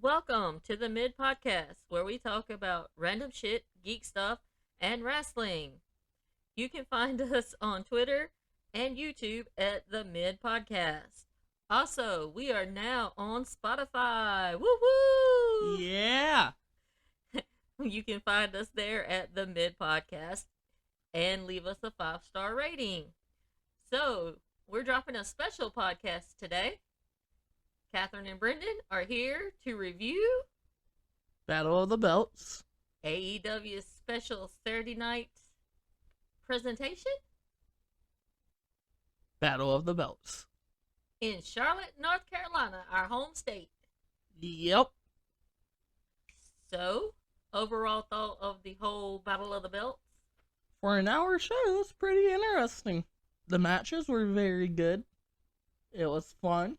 Welcome to the Mid Podcast, where we talk about random shit, geek stuff, and wrestling. You can find us on Twitter and YouTube at the Mid Podcast. Also, we are now on Spotify. Woo woo! Yeah. You can find us there at the Mid Podcast and leave us a 5-star rating. So, we're dropping a special podcast today. Catherine and Brendan are here to review Battle of the Belts. AEW's special Saturday night presentation Battle of the Belts. in Charlotte, North Carolina, our home state. Yep. So, overall thought of the whole Battle of the Belts? For an hour show, it was pretty interesting. The matches were very good. It was fun.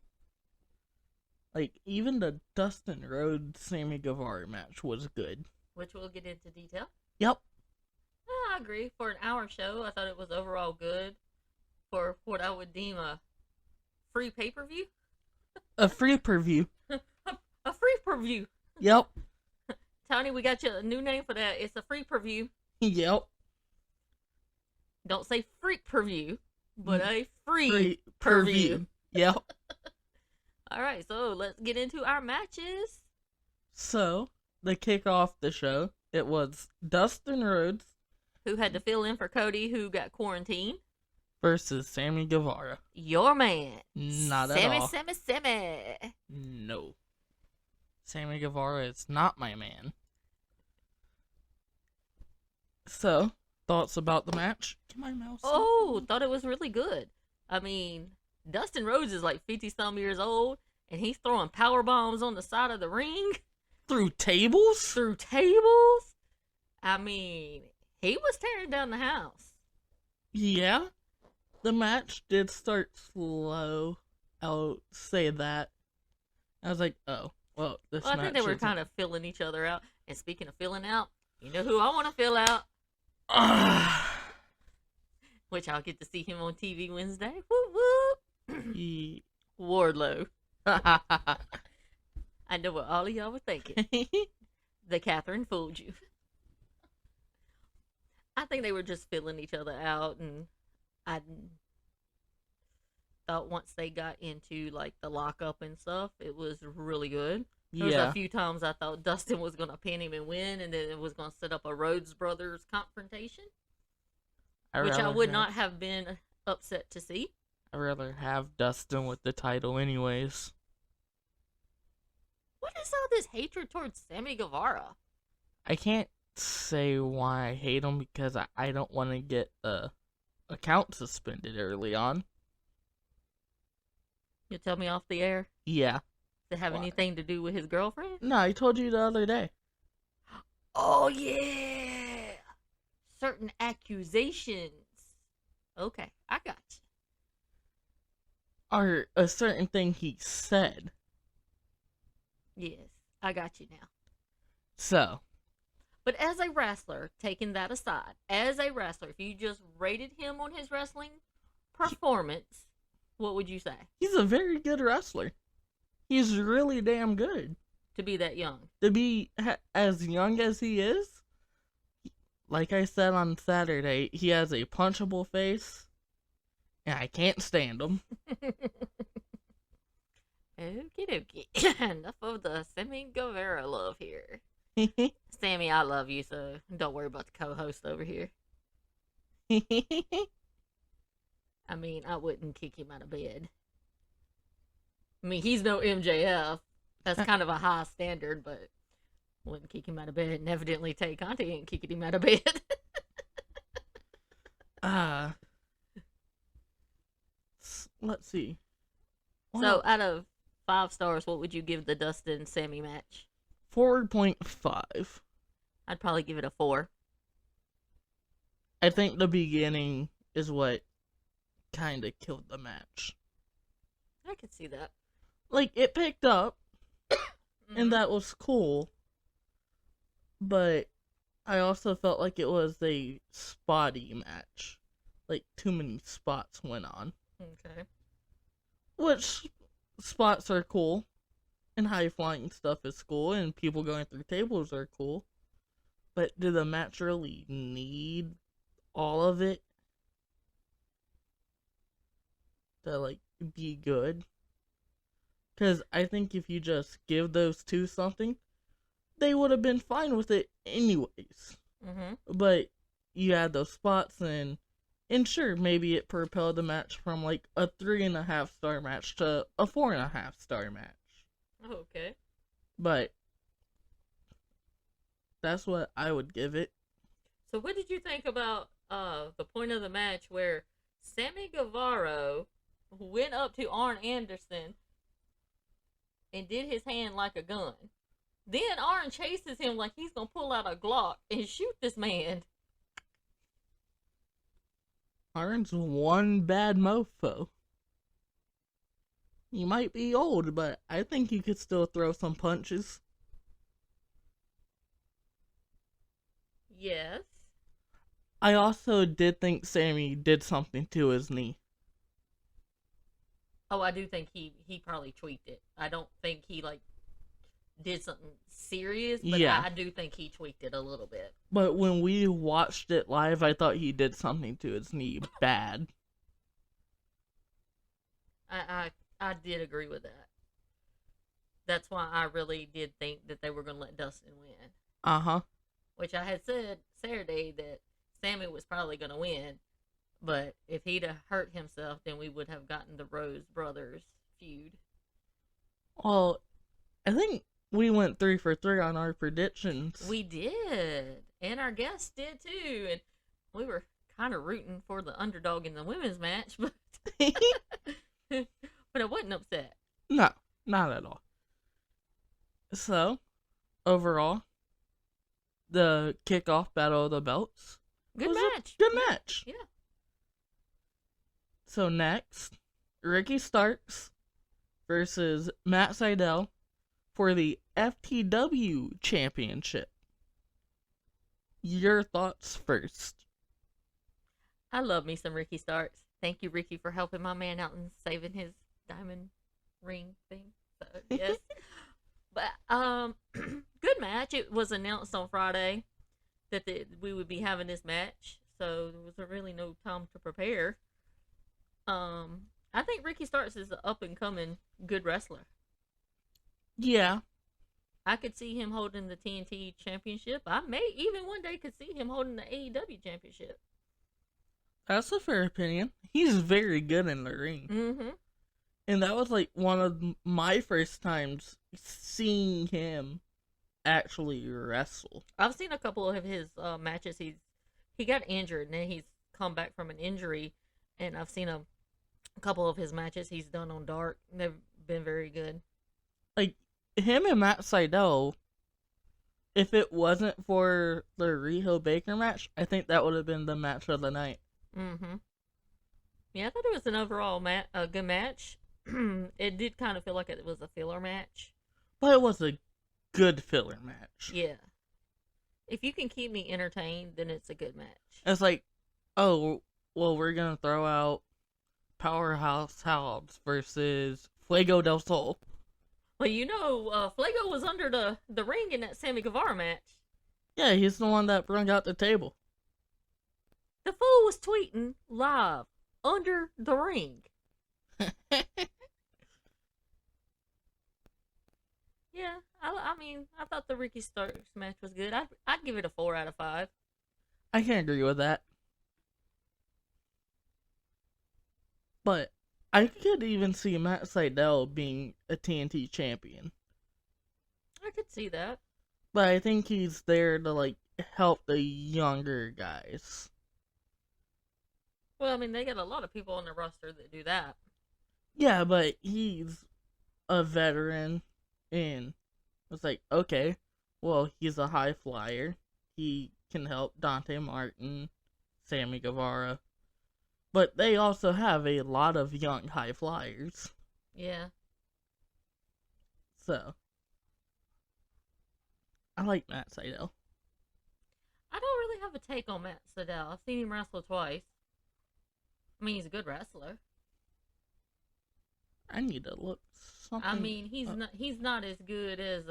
Like, even the Dustin Rhodes Sammy Guevara match was good. Which we'll get into detail. Yep. I agree. For an hour show, I thought it was overall good. For what I would deem a free pay-per-view. A free preview. A free preview. Yep. Tony, we got you a new name for that. It's a free preview. Yep. Don't say freak preview, but a free Free preview. Yep. All right, so let's get into our matches. So, to kick off the show, it was Dustin Rhodes Who had to fill in for Cody, who got quarantined? versus Sammy Guevara. Your man. Not at Sammy, all. Sammy. No. Sammy Guevara is not my man. So, thoughts about the match? Get my mouse. Oh, thought it was really good. I mean, Dustin Rhodes is like 50-some years old, and he's throwing power bombs on the side of the ring. Through tables? Through tables. I mean, he was tearing down the house. Yeah. The match did start slow. I'll say that. I was like, oh, well, this Well, I match think they were isn't- kind of filling each other out. And speaking of filling out, you know who I want to fill out? Which I'll get to see him on TV Wednesday. Whoop whoop. Ye- Wardlow. I know what all of y'all were thinking. The Catherine fooled you. I think they were just filling each other out, and I thought once they got into like the lockup and stuff, it was really good. There was yeah. a few times I thought Dustin was gonna pin him and win, and then it was gonna set up a Rhodes Brothers confrontation, which I would not have been upset to see. I'd rather have Dustin with the title anyways. What is all this hatred towards Sammy Guevara? I can't say why I hate him because I don't want to get the account suspended early on. You tell me off the air. Yeah. Does it have Why? anything to do with his girlfriend? No, I told you the other day. Oh yeah, certain accusations. Okay, I got you. Or a certain thing he said. Yes, I got you now. So, But as a wrestler, taking that aside, as a wrestler, if you just rated him on his wrestling performance, what would you say? he's a very good wrestler. He's really damn good. To be that young. To be as young as he is, like I said on Saturday, he has a punchable face, and I can't stand him. Okie dokie. Enough of the Sammy Guevara love here. Sammy, I love you, so don't worry about the co-host over here. I mean, I wouldn't kick him out of bed. I mean, he's no MJF. That's kind of a high standard, but wouldn't kick him out of bed. And evidently, Tay Conti ain't kicking him out of bed. Let's see. So, out of 5 stars, what would you give the Dustin Sammy match? 4.5. I'd probably give it a 4. I think the beginning is what kind of killed the match. I could see that. Like, it picked up, Mhm. and that was cool. But I also felt like it was a spotty match. Like, too many spots went on. Okay. Which spots are cool. and high flying stuff is cool, and people going through tables are cool. But did the match really need all of it to like be good? Because I think if you just give those two something, they would have been fine with it anyways. Mm-hmm. But you had those spots, and sure, maybe it propelled the match from like a 3.5 star match to a 4.5 star match. Okay. But that's what I would give it. So what did you think about the point of the match where Sammy Guevara went up to Arn Anderson and did his hand like a gun? Then Arn chases him like he's gonna pull out a Glock and shoot this man. Arn's one bad mofo. He might be old, but I think he could still throw some punches. Yes. I also did think Sammy did something to his knee. Oh, I do think he probably tweaked it. I don't think he like did something serious, but Yeah. I do think he tweaked it a little bit. But when we watched it live, I thought he did something to his knee bad. I did agree with that. That's why I really did think that they were going to let Dustin win. Uh-huh. Which I had said Saturday that Sammy was probably going to win. But if he'd have hurt himself, then we would have gotten the Rose brothers feud. Well, I think we went 3 for 3 on our predictions. We did. And our guests did too. And we were kind of rooting for the underdog in the women's match. But but I wasn't upset. No, not at all. So, overall, the kickoff Battle of the Belts. Good match. Good match. Yeah. So next, Ricky Starks versus Matt Sydal for the FTW Championship. Your thoughts first. I love me some Ricky Starks. Thank you, Ricky, for helping my man out and saving his diamond ring thing. So, yes. But good match. It was announced on Friday that we would be having this match, so there was really no time to prepare. I think Ricky Starks is an up and coming good wrestler. Yeah. I could see him holding the TNT championship. I may even one day could see him holding the AEW championship. That's a fair opinion. He's very good in the ring. Mm-hmm. And that was like one of my first times seeing him actually wrestle. I've seen a couple of his matches. He got injured and then he's come back from an injury, and I've seen a couple of his matches he's done on Dark. They've been very good. Like him and Matt Sydal, if it wasn't for the Riho Baker match, I think that would have been the match of the night. Mm-hmm. Yeah, I thought it was an overall a good match. It did kind of feel like it was a filler match. But it was a good filler match. Yeah. If you can keep me entertained, then it's a good match. It's like, oh, well, we're going to throw out Powerhouse Hobbs versus Fuego del Sol. Well, you know, Flago was under the ring in that Sammy Guevara match. Yeah, he's the one that brung out the table. The fool was tweeting live under the ring. Yeah, I mean, I thought the Ricky Starks match was good. I'd give it a 4 out of 5. I can agree with that. But I could even see Matt Sydal being a TNT champion. I could see that. But I think he's there to, like, help the younger guys. Well, I mean, they got a lot of people on the roster that do that. Yeah, but he's a veteran, and it's like, okay, well, he's a high flyer. He can help Dante Martin, Sammy Guevara. But they also have a lot of young high flyers. Yeah. So, I like Matt Sydal. I don't really have a take on Matt Sydal. I've seen him wrestle twice. I mean, he's a good wrestler. I need to look something. I mean, up. he's not as good as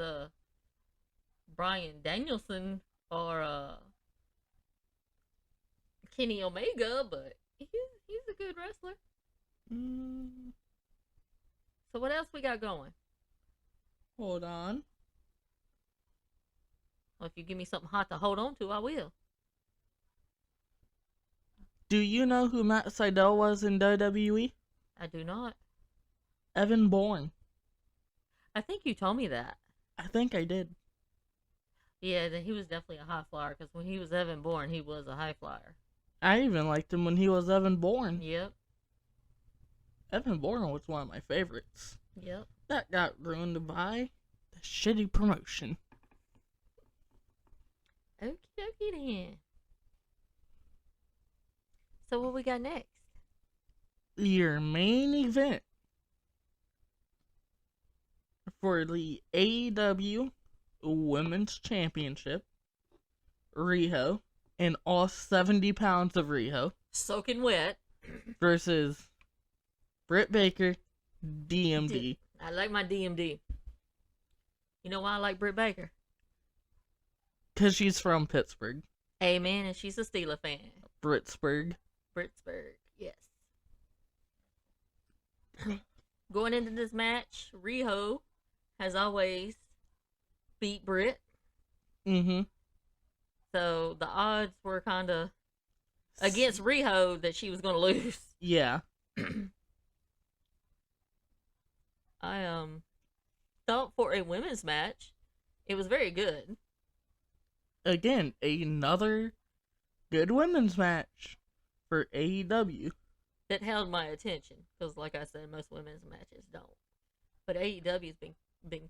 Bryan Danielson or Kenny Omega, but he's a good wrestler. Mm, So what else we got going? hold on. Well, if you give me something hot to hold on to, I will. Do you know who Matt Sydal was in WWE? I do not. Evan Bourne. I think you told me that. I think I did. Yeah, that he was definitely a high flyer because when he was Evan Bourne, he was a high flyer. I even liked him when he was Evan Bourne. Yep. Evan Bourne was one of my favorites. Yep. That got ruined by the shitty promotion. Okie dokie then. So what we got next? Your main event for the AEW Women's Championship, Riho, and all 70 pounds of Riho, Soaking wet. versus Britt Baker, DMD. I like my DMD. You know why I like Britt Baker? Because she's from Pittsburgh. Amen, and she's a Steeler fan. Britsburg. Pittsburgh, yes. Going into this match, Riho has always beat Britt. Mm-hmm. So the odds were kind of against Riho that she was going to lose. Yeah. I thought for a women's match, it was very good. Again, another good women's match for AEW. That held my attention because, like I said, most women's matches don't. But AEW's been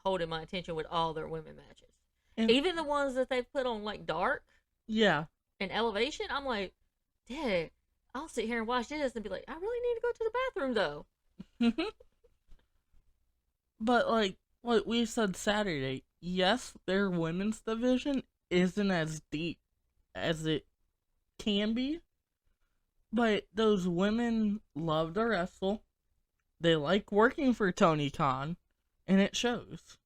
holding my attention with all their women matches, And even the ones that they've put on like Dark yeah. and Elevation. I'm like, dang, I'll sit here and watch this and be like, I really need to go to the bathroom though. But like we said Saturday, yes, their women's division isn't as deep as it can be. But those women love to wrestle. They like working for Tony Khan, and it shows.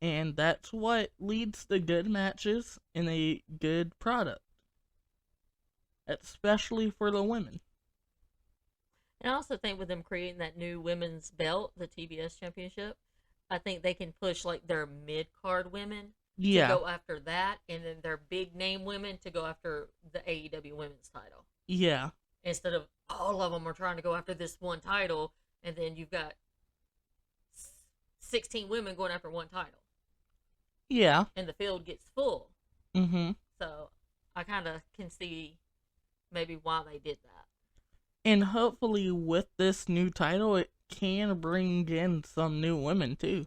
And that's what leads to good matches and a good product. Especially for the women. And I also think with them creating that new women's belt, the TBS Championship, I think they can push like their mid card women Yeah. to go after that, and then their big name women to go after the AEW Women's title. Yeah. Instead of all of them are trying to go after this one title, and then you've got 16 women going after one title, Yeah. and the field gets full. Mm-hmm. So I kind of can see maybe why they did that. And hopefully with this new title, it can bring in some new women too.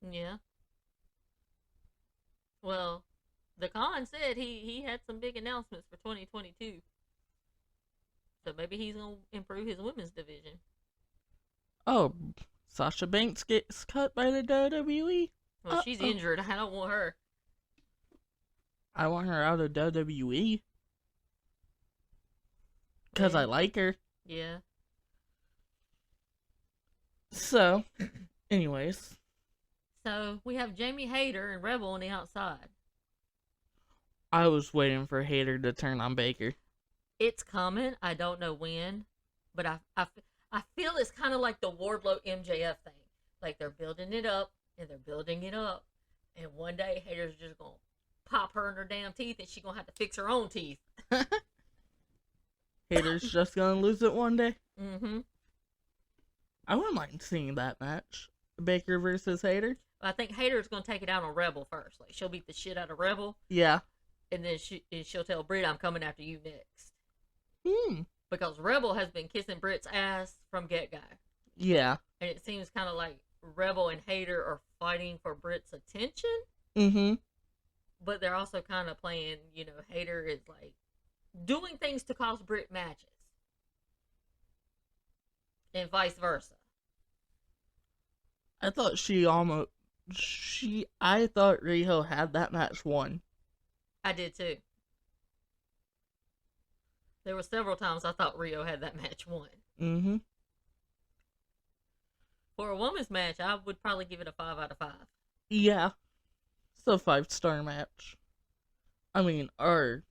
Yeah. Well, the Khan said he had some big announcements for 2022. So maybe he's going to improve his women's division. Oh, Sasha Banks gets cut by the WWE? Well, she's injured. I don't want her. I want her out of WWE. Because I like her. Yeah. So, anyways. So, we have Jamie Hayter and Rebel on the outside. I was waiting for Hayter to turn on Baker. It's coming. I don't know when. But I feel it's kind of like the Wardlow MJF thing. Like, they're building it up, and they're building it up. And one day, Hayter's just going to pop her in her damn teeth, and she's going to have to fix her own teeth. Hayter's just gonna lose it one day. Mm-hmm. I wouldn't mind seeing that match. Baker versus Hayter. I think Hayter's going to take it out on Rebel first. Like, she'll beat the shit out of Rebel. Yeah. And then she'll tell Britt, I'm coming after you next. Hmm. Because Rebel has been kissing Britt's ass from get-go. Yeah. And it seems kind of like Rebel and Hayter are fighting for Britt's attention. Mm-hmm. But they're also kind of playing, Hayter is like doing things to cause Britt matches. And vice versa. I thought I thought Riho had that match won. I did too. There were several times I thought Rio had that match won. Mm-hmm. For a women's match, I would probably give it a 5 out of 5. Yeah. It's a 5-star match. I mean, our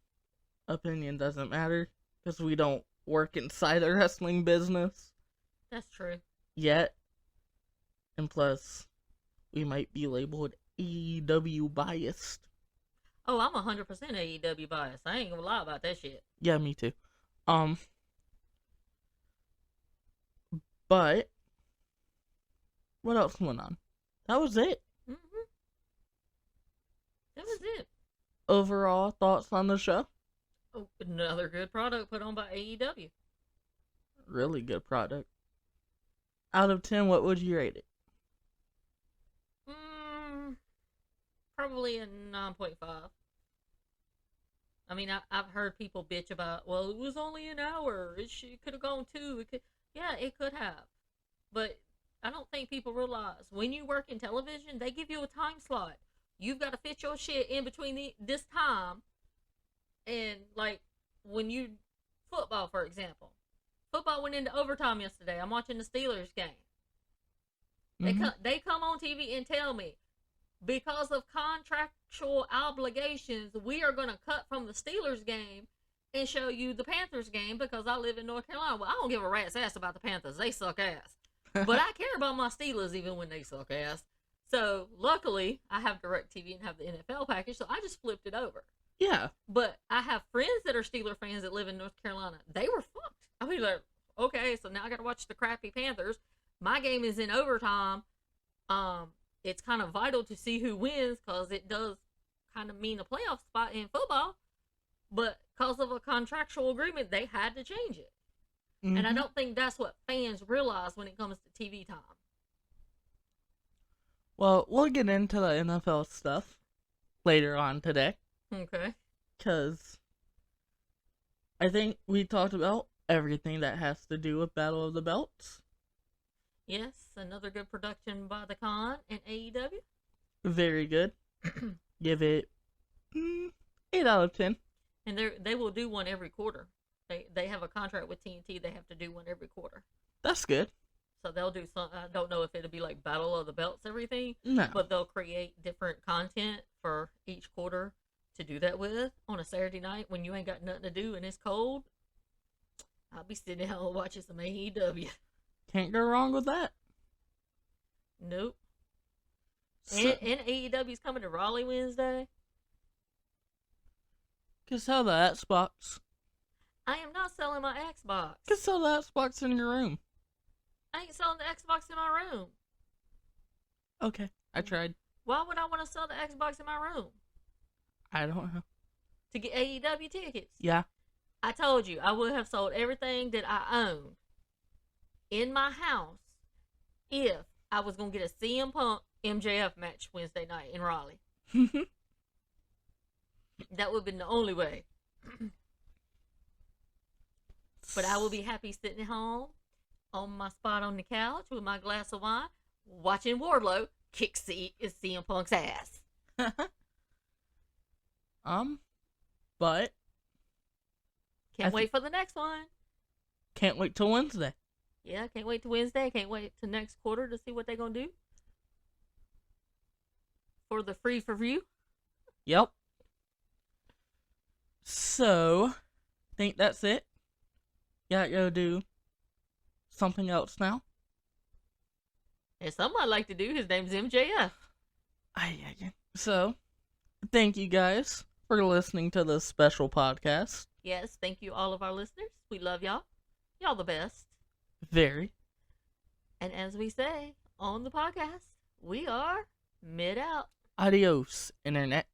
opinion doesn't matter because we don't work inside the wrestling business That's true. yet. And plus, we might be labeled AEW biased. Oh, I'm 100% AEW biased. I ain't gonna lie about that shit. Yeah, me too. But what else went on? That was it. Mm-hmm. That was it. Overall thoughts on the show? Oh, another good product put on by AEW. Really good product. Out of 10, what would you rate it? Probably a 9.5. I mean, I've heard people bitch about, well, it was only an hour. It could have gone 2. Yeah, it could have. But I don't think people realize when you work in television, they give you a time slot. You've got to fit your shit in between this time. And, like, when you, football, for example. Football went into overtime yesterday. I'm watching the Steelers game. Mm-hmm. They come on TV and tell me, because of contractual obligations, we are going to cut from the Steelers game and show you the Panthers game because I live in North Carolina. Well, I don't give a rat's ass about the Panthers. They suck ass. But I care about my Steelers even when they suck ass. So, luckily, I have DirecTV and have the NFL package, so I just flipped it over. Yeah. But I have friends that are Steeler fans that live in North Carolina. They were fucked. I mean, like, okay, so now I got to watch the crappy Panthers. My game is in overtime. It's kind of vital to see who wins because it does kind of mean a playoff spot in football. But because of a contractual agreement, they had to change it. Mm-hmm. And I don't think that's what fans realize when it comes to TV time. Well, we'll get into the NFL stuff later on today. Okay. Because I think we talked about everything that has to do with Battle of the Belts. Yes, another good production by the Con and AEW. Very good. Give it 8 out of 10. And they will do one every quarter. They have a contract with TNT. They have to do one every quarter. That's good. So they'll do some. I don't know if it'll be like Battle of the Belts, everything. No. But they'll create different content for each quarter to do that with on a Saturday night when you ain't got nothing to do and it's cold. I'll be sitting at home watching some AEW. Can't go wrong with that. Nope. And AEW's coming to Raleigh Wednesday. Can sell the Xbox. I am not selling my Xbox. Can sell the Xbox in your room. I ain't selling the Xbox in my room. Okay, I tried. Why would I want to sell the Xbox in my room? I don't know. To get AEW tickets? Yeah. I told you, I would have sold everything that I own in my house if I was going to get a CM Punk MJF match Wednesday night in Raleigh. That would have been the only way. But I will be happy sitting at home on my spot on the couch with my glass of wine, watching Wardlow kick CM Punk's ass. But can't wait for the next one. Can't wait till Wednesday. Yeah, can't wait till Wednesday. Can't wait till next quarter to see what they're gonna do for the free for view. Yep. So, think that's it. Gotta go do something else now. And something I'd like to do. His name's MJF. So, thank you guys for listening to this special podcast. Yes, thank you all of our listeners. We love y'all. Y'all the best. Very. And as we say on the podcast, we are mid out. Adios, Internet.